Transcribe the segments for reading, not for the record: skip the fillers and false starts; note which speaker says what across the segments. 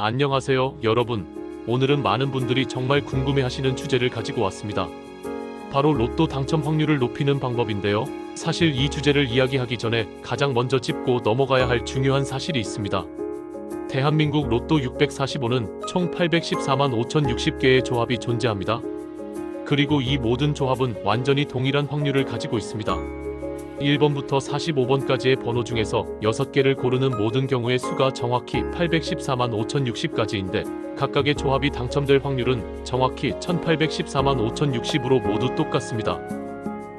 Speaker 1: 안녕하세요, 여러분. 오늘은 많은 분들이 정말 궁금해하시는 주제를 가지고 왔습니다. 바로 로또 당첨 확률을 높이는 방법인데요. 사실 이 주제를 이야기하기 전에 가장 먼저 짚고 넘어가야 할 중요한 사실이 있습니다. 대한민국 로또 645는 총 814만 5060개의 조합이 존재합니다. 그리고 이 모든 조합은 완전히 동일한 확률을 가지고 있습니다. 1번부터 45번까지의 번호 중에서 6개를 고르는 모든 경우의 수가 정확히 814만 5060가지인데 각각의 조합이 당첨될 확률은 정확히 1814만 5060으로 모두 똑같습니다.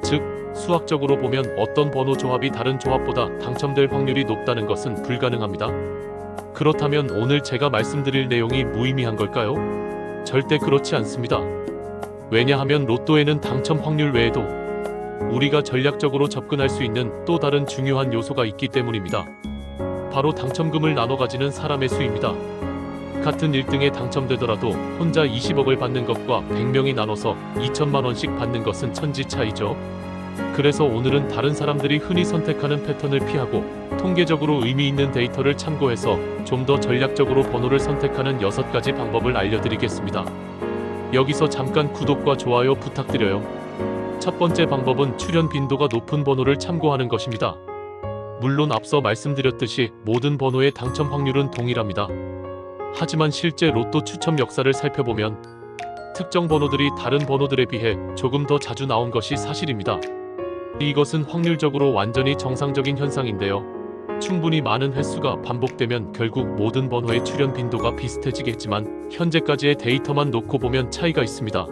Speaker 1: 즉, 수학적으로 보면 어떤 번호 조합이 다른 조합보다 당첨될 확률이 높다는 것은 불가능합니다. 그렇다면 오늘 제가 말씀드릴 내용이 무의미한 걸까요? 절대 그렇지 않습니다. 왜냐하면 로또에는 당첨 확률 외에도 우리가 전략적으로 접근할 수 있는 또 다른 중요한 요소가 있기 때문입니다. 바로 당첨금을 나눠 가지는 사람의 수입니다. 같은 1등에 당첨되더라도 혼자 20억을 받는 것과 100명이 나눠서 2천만 원씩 받는 것은 천지 차이죠. 그래서 오늘은 다른 사람들이 흔히 선택하는 패턴을 피하고 통계적으로 의미 있는 데이터를 참고해서 좀 더 전략적으로 번호를 선택하는 6가지 방법을 알려드리겠습니다. 여기서 잠깐 구독과 좋아요 부탁드려요. 첫 번째 방법은 출현 빈도가 높은 번호를 참고하는 것입니다. 물론 앞서 말씀드렸듯이 모든 번호의 당첨 확률은 동일합니다. 하지만 실제 로또 추첨 역사를 살펴보면 특정 번호들이 다른 번호들에 비해 조금 더 자주 나온 것이 사실입니다. 이것은 확률적으로 완전히 정상적인 현상인데요. 충분히 많은 횟수가 반복되면 결국 모든 번호의 출현 빈도가 비슷해지겠지만 현재까지의 데이터만 놓고 보면 차이가 있습니다.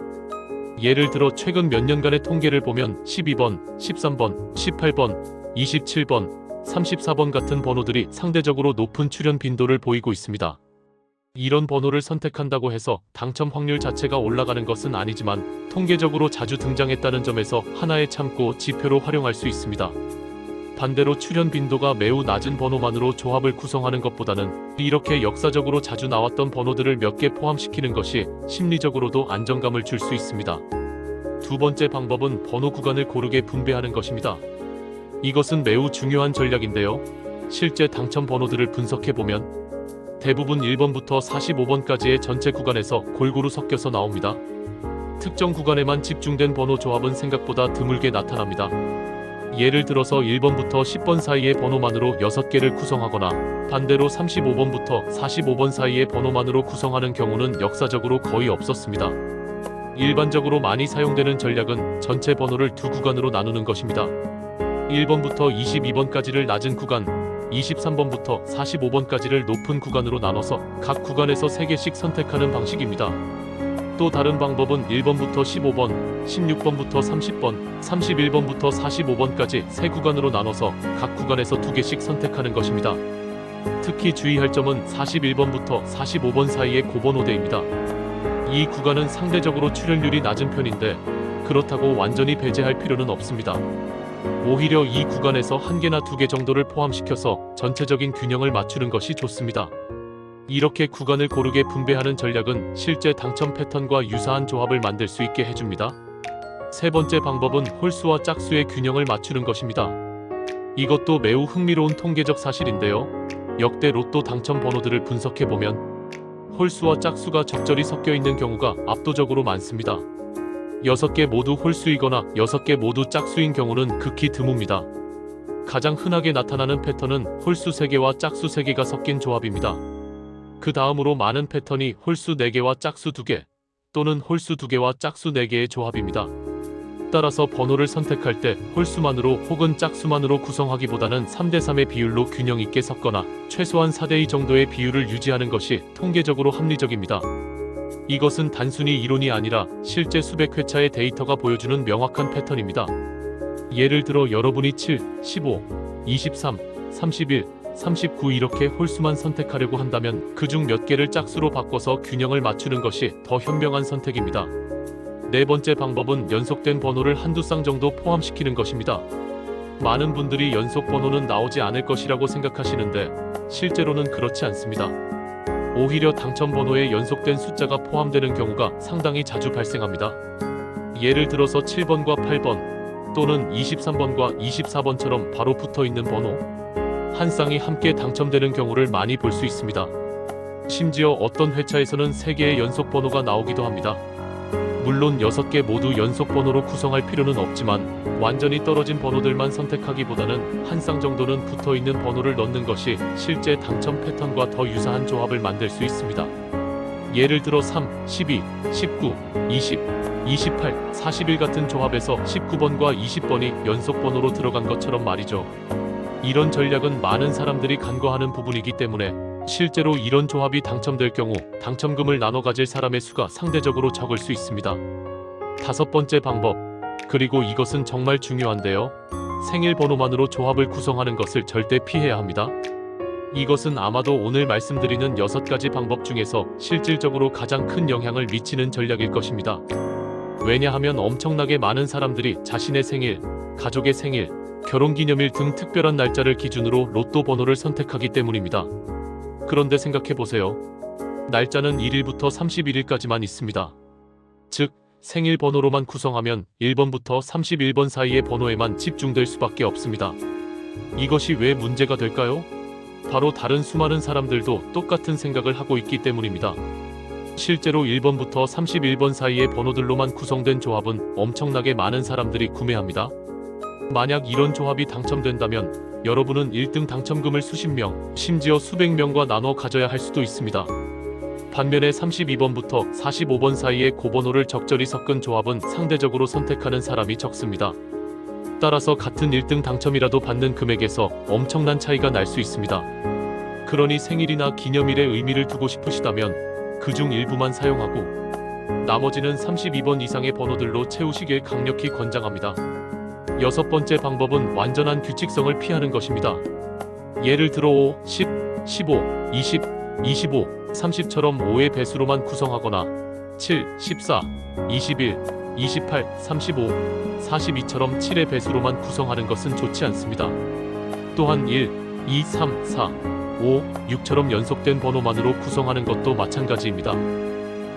Speaker 1: 예를 들어 최근 몇 년간의 통계를 보면 12번, 13번, 18번, 27번, 34번 같은 번호들이 상대적으로 높은 출현 빈도를 보이고 있습니다. 이런 번호를 선택한다고 해서 당첨 확률 자체가 올라가는 것은 아니지만 통계적으로 자주 등장했다는 점에서 하나의 참고 지표로 활용할 수 있습니다. 반대로 출현 빈도가 매우 낮은 번호만으로 조합을 구성하는 것보다는 이렇게 역사적으로 자주 나왔던 번호들을 몇 개 포함시키는 것이 심리적으로도 안정감을 줄 수 있습니다. 두 번째 방법은 번호 구간을 고르게 분배하는 것입니다. 이것은 매우 중요한 전략인데요. 실제 당첨 번호들을 분석해보면 대부분 1번부터 45번까지의 전체 구간에서 골고루 섞여서 나옵니다. 특정 구간에만 집중된 번호 조합은 생각보다 드물게 나타납니다. 예를 들어서 1번부터 10번 사이의 번호만으로 6개를 구성하거나 반대로 35번부터 45번 사이의 번호만으로 구성하는 경우는 역사적으로 거의 없었습니다. 일반적으로 많이 사용되는 전략은 전체 번호를 두 구간으로 나누는 것입니다. 1번부터 22번까지를 낮은 구간, 23번부터 45번까지를 높은 구간으로 나눠서 각 구간에서 3개씩 선택하는 방식입니다. 또 다른 방법은 1번부터 15번, 16번부터 30번, 31번부터 45번까지 3구간으로 나눠서 각 구간에서 2개씩 선택하는 것입니다. 특히 주의할 점은 41번부터 45번 사이의 고번호대입니다. 이 구간은 상대적으로 출현율이 낮은 편인데 그렇다고 완전히 배제할 필요는 없습니다. 오히려 이 구간에서 1개나 2개 정도를 포함시켜서 전체적인 균형을 맞추는 것이 좋습니다. 이렇게 구간을 고르게 분배하는 전략은 실제 당첨 패턴과 유사한 조합을 만들 수 있게 해줍니다. 세 번째 방법은 홀수와 짝수의 균형을 맞추는 것입니다. 이것도 매우 흥미로운 통계적 사실인데요. 역대 로또 당첨 번호들을 분석해보면 홀수와 짝수가 적절히 섞여 있는 경우가 압도적으로 많습니다. 6개 모두 홀수이거나 6개 모두 짝수인 경우는 극히 드뭅니다. 가장 흔하게 나타나는 패턴은 홀수 3개와 짝수 3개가 섞인 조합입니다. 그 다음으로 많은 패턴이 홀수 4개와 짝수 2개 또는 홀수 2개와 짝수 4개의 조합입니다. 따라서 번호를 선택할 때 홀수만으로 혹은 짝수만으로 구성하기보다는 3대3의 비율로 균형 있게 섞거나 최소한 4대2 정도의 비율을 유지하는 것이 통계적으로 합리적입니다. 이것은 단순히 이론이 아니라 실제 수백 회차의 데이터가 보여주는 명확한 패턴입니다. 예를 들어 여러분이 7, 15, 23, 31, 39 이렇게 홀수만 선택하려고 한다면 그중 몇 개를 짝수로 바꿔서 균형을 맞추는 것이 더 현명한 선택입니다. 네 번째 방법은 연속된 번호를 한두 쌍 정도 포함시키는 것입니다. 많은 분들이 연속 번호는 나오지 않을 것이라고 생각하시는데 실제로는 그렇지 않습니다. 오히려 당첨 번호에 연속된 숫자가 포함되는 경우가 상당히 자주 발생합니다. 예를 들어서 7번과 8번 또는 23번과 24번처럼 바로 붙어있는 번호 한 쌍이 함께 당첨되는 경우를 많이 볼 수 있습니다. 심지어 어떤 회차에서는 3개의 연속 번호가 나오기도 합니다. 물론 6개 모두 연속 번호로 구성할 필요는 없지만 완전히 떨어진 번호들만 선택하기보다는 한 쌍 정도는 붙어있는 번호를 넣는 것이 실제 당첨 패턴과 더 유사한 조합을 만들 수 있습니다. 예를 들어 3, 12, 19, 20, 28, 41 같은 조합에서 19번과 20번이 연속 번호로 들어간 것처럼 말이죠. 이런 전략은 많은 사람들이 간과하는 부분이기 때문에 실제로 이런 조합이 당첨될 경우 당첨금을 나눠 가질 사람의 수가 상대적으로 적을 수 있습니다. 5번째 방법, 그리고 이것은 정말 중요한데요. 생일 번호만으로 조합을 구성하는 것을 절대 피해야 합니다. 이것은 아마도 오늘 말씀드리는 6가지 방법 중에서 실질적으로 가장 큰 영향을 미치는 전략일 것입니다. 왜냐하면 엄청나게 많은 사람들이 자신의 생일, 가족의 생일, 결혼기념일 등 특별한 날짜를 기준으로 로또 번호를 선택하기 때문입니다. 그런데 생각해보세요. 날짜는 1일부터 31일까지만 있습니다. 즉, 생일 번호로만 구성하면 1번부터 31번 사이의 번호에만 집중될 수밖에 없습니다. 이것이 왜 문제가 될까요? 바로 다른 수많은 사람들도 똑같은 생각을 하고 있기 때문입니다. 실제로 1번부터 31번 사이의 번호들로만 구성된 조합은 엄청나게 많은 사람들이 구매합니다. 만약 이런 조합이 당첨된다면 여러분은 1등 당첨금을 수십 명, 심지어 수백 명과 나눠 가져야 할 수도 있습니다. 반면에 32번부터 45번 사이의 고번호를 적절히 섞은 조합은 상대적으로 선택하는 사람이 적습니다. 따라서 같은 1등 당첨이라도 받는 금액에서 엄청난 차이가 날 수 있습니다. 그러니 생일이나 기념일에 의미를 두고 싶으시다면 그중 일부만 사용하고 나머지는 32번 이상의 번호들로 채우시길 강력히 권장합니다. 6번째 방법은 완전한 규칙성을 피하는 것입니다. 예를 들어 5, 10, 15, 20, 25, 30처럼 5의 배수로만 구성하거나 7, 14, 21, 28, 35, 42처럼 7의 배수로만 구성하는 것은 좋지 않습니다. 또한 1, 2, 3, 4, 5, 6처럼 연속된 번호만으로 구성하는 것도 마찬가지입니다.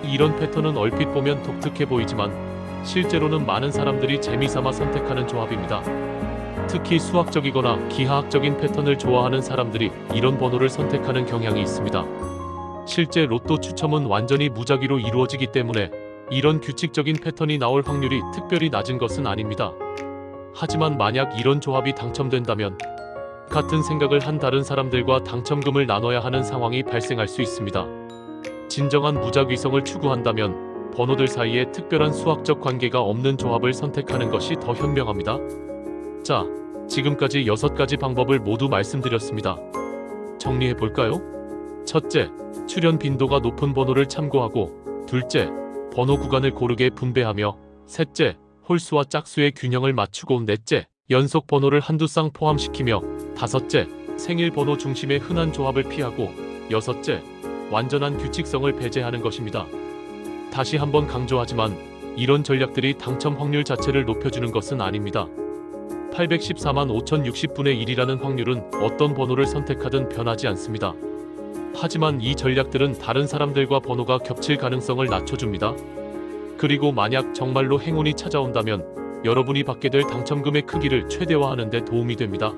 Speaker 1: 이런 패턴은 얼핏 보면 독특해 보이지만 실제로는 많은 사람들이 재미삼아 선택하는 조합입니다. 특히 수학적이거나 기하학적인 패턴을 좋아하는 사람들이 이런 번호를 선택하는 경향이 있습니다. 실제 로또 추첨은 완전히 무작위로 이루어지기 때문에 이런 규칙적인 패턴이 나올 확률이 특별히 낮은 것은 아닙니다. 하지만 만약 이런 조합이 당첨된다면 같은 생각을 한 다른 사람들과 당첨금을 나눠야 하는 상황이 발생할 수 있습니다. 진정한 무작위성을 추구한다면 번호들 사이에 특별한 수학적 관계가 없는 조합을 선택하는 것이 더 현명합니다. 자, 지금까지 6가지 방법을 모두 말씀드렸습니다. 정리해볼까요? 첫째, 출현 빈도가 높은 번호를 참고하고, 둘째, 번호 구간을 고르게 분배하며, 셋째, 홀수와 짝수의 균형을 맞추고, 넷째, 연속 번호를 한두 쌍 포함시키며, 다섯째, 생일 번호 중심의 흔한 조합을 피하고, 여섯째, 완전한 규칙성을 배제하는 것입니다. 다시 한번 강조하지만 이런 전략들이 당첨 확률 자체를 높여주는 것은 아닙니다. 814만 5060분의 1이라는 확률은 어떤 번호를 선택하든 변하지 않습니다. 하지만 이 전략들은 다른 사람들과 번호가 겹칠 가능성을 낮춰줍니다. 그리고 만약 정말로 행운이 찾아온다면 여러분이 받게 될 당첨금의 크기를 최대화하는 데 도움이 됩니다.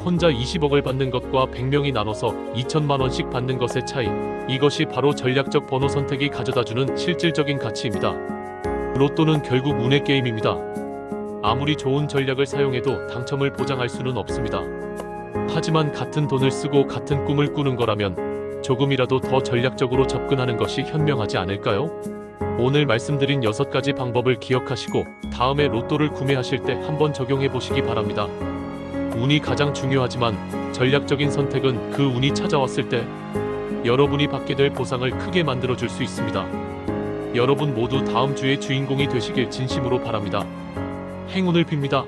Speaker 1: 혼자 20억을 받는 것과 100명이 나눠서 2천만 원씩 받는 것의 차이, 이것이 바로 전략적 번호 선택이 가져다주는 실질적인 가치입니다. 로또는 결국 운의 게임입니다. 아무리 좋은 전략을 사용해도 당첨을 보장할 수는 없습니다. 하지만 같은 돈을 쓰고 같은 꿈을 꾸는 거라면 조금이라도 더 전략적으로 접근하는 것이 현명하지 않을까요? 오늘 말씀드린 6가지 방법을 기억하시고 다음에 로또를 구매하실 때 한번 적용해 보시기 바랍니다. 운이 가장 중요하지만 전략적인 선택은 그 운이 찾아왔을 때 여러분이 받게 될 보상을 크게 만들어줄 수 있습니다. 여러분 모두 다음 주의 주인공이 되시길 진심으로 바랍니다. 행운을 빕니다.